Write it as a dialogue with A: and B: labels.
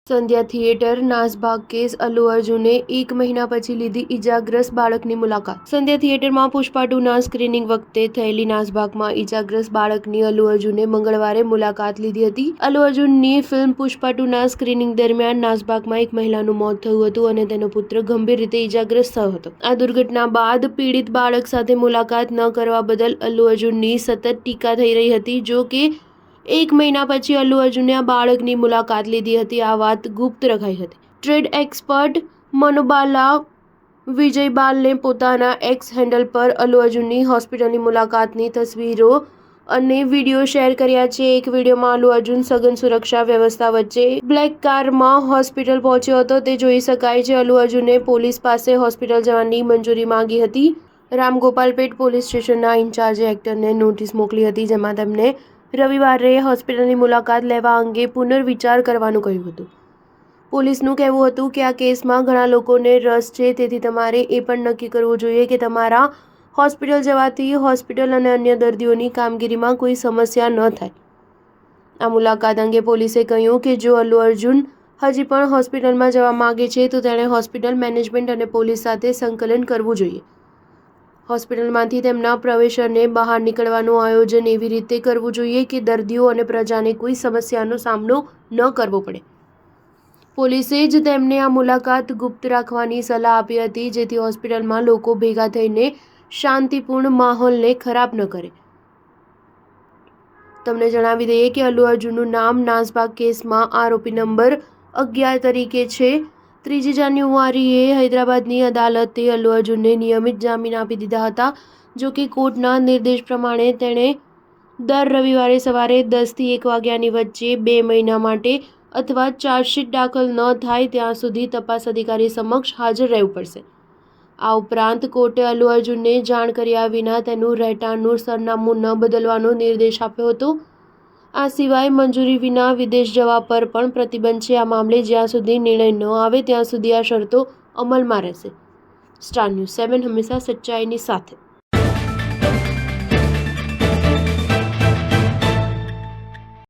A: સંધ્યા theatre નાસભાગ case Allu અર્જુને 1 મહિના પછી લીધી ઈજાગ્રસ્ત બાળકની મુલાકાત. સંધ્યા થિયેટરમાં પુષ્પા 2ના સ્ક્રીનિંગ વખતે થયેલી નાસભાગમાં ઈજાગ્રસ્ત બાળકની અલ્લુ અર્જુને મંગળવારે મુલાકાત લીધી હતી. અલ્લુ અર્જુનની ફિલ્મ પુષ્પા 2ના સ્ક્રીનિંગ દરમિયાન નાસભાગમાં એક મહિલાનું મોત થયું હતું અને તેનો પુત્ર ગંભીર રીતે ઈજાગ્રસ્ત થયો હતો. આ દુર્ઘટના બાદ પીડિત બાળક સાથે મુલાકાત ન કરવા બદલ અલ્લુ અર્જુનની સતત ટીકા થઈ રહી હતી. જો કે 1 મહિના પછી અલ્લુ અર્જુને આ બાળકની મુલાકાત લીધી હતી. આ વાત ગુપ્ત રખાઈ હતી. ટ્રેડ એક્સપર્ટ મનોબાલા વિજયબાલને પોતાના એક્સ હેન્ડલ પર અલ્લુ અર્જુનની હોસ્પિટલની મુલાકાતની તસવીરો અને વિડીયો શેર કર્યા છે. એક વિડીયોમાં અલ્લુ અર્જુન સઘન સુરક્ષા વ્યવસ્થા વચ્ચે બ્લેક કારમાં હોસ્પિટલ પહોંચ્યો હતો તે જોઈ શકાય છે. અલ્લુ અર્જુને પોલીસ પાસે હોસ્પિટલ જવાની મંજૂરી માંગી હતી. રામગોપાલપેટ પોલીસ સ્ટેશનના ઇન્ચાર્જે એક્ટરને નોટિસ મોકલી હતી, જેમાં તેમને રવિવારે હોસ્પિટલની મુલાકાત લેવા અંગે પુનર્વિચાર કરવાનું કહ્યું હતું. પોલીસનું કહેવું હતું કે આ કેસમાં ઘણા લોકોને રસ છે, તેથી તમારે એ પણ નક્કી કરવું જોઈએ કે તમારા હોસ્પિટલ જવાથી હોસ્પિટલ અને અન્ય દર્દીઓની કામગીરીમાં કોઈ સમસ્યા ન થાય. આ મુલાકાત અંગે પોલીસે કહ્યું કે જો અલ્લુ અર્જુન હજી પણ હોસ્પિટલમાં જવા માંગે છે તો તેણે હોસ્પિટલ મેનેજમેન્ટ અને પોલીસ સાથે સંકલન કરવું જોઈએ. હોસ્પિટલમાંથી તેમના પ્રવેશ અને બહાર નીકળવાનું આયોજન એવી રીતે કરવું જોઈએ કે દર્દીઓ અને પ્રજાને કોઈ સમસ્યાનો સામનો ન કરવો પડે. પોલીસે જ તેમને આ મુલાકાત ગુપ્ત રાખવાની સલાહ આપી હતી, જેથી હોસ્પિટલમાં લોકો ભેગા થઈને શાંતિપૂર્ણ માહોલને ખરાબ ન કરે. તમને જણાવી દઈએ કે અલ્લુ અર્જુનનું નામ નાસભાગ કેસમાં આરોપી નંબર 11 તરીકે છે. 3 જાન્યુઆરીએ હૈદરાબાદની અદાલતે અલ્લુ અર્જુનને નિયમિત જામીન આપી દીધા હતા. જો કે કોર્ટના નિર્દેશ પ્રમાણે તેણે દર રવિવારે સવારે 10 થી 1 વાગ્યાની વચ્ચે 2 મહિના માટે અથવા ચાર્જશીટ દાખલ ન થાય ત્યાં સુધી તપાસ અધિકારી સમક્ષ હાજર રહેવું પડશે. આ ઉપરાંત કોર્ટે અલ્લુ અર્જુનને જાણ કર્યા વિના તેનું રહેઠાણનું સરનામું ન બદલવાનો નિર્દેશ આપ્યો હતો. આ સિવાય મંજૂરી વિના વિદેશ જવા પર પણ પ્રતિબંધ છે. આ મામલે જ્યાં સુધી નિર્ણય ન આવે ત્યાં સુધી આ શરતો અમલમાં રહેશે. સ્ટાર ન્યૂઝ 7 હંમેશા સચ્ચાઈની સાથે.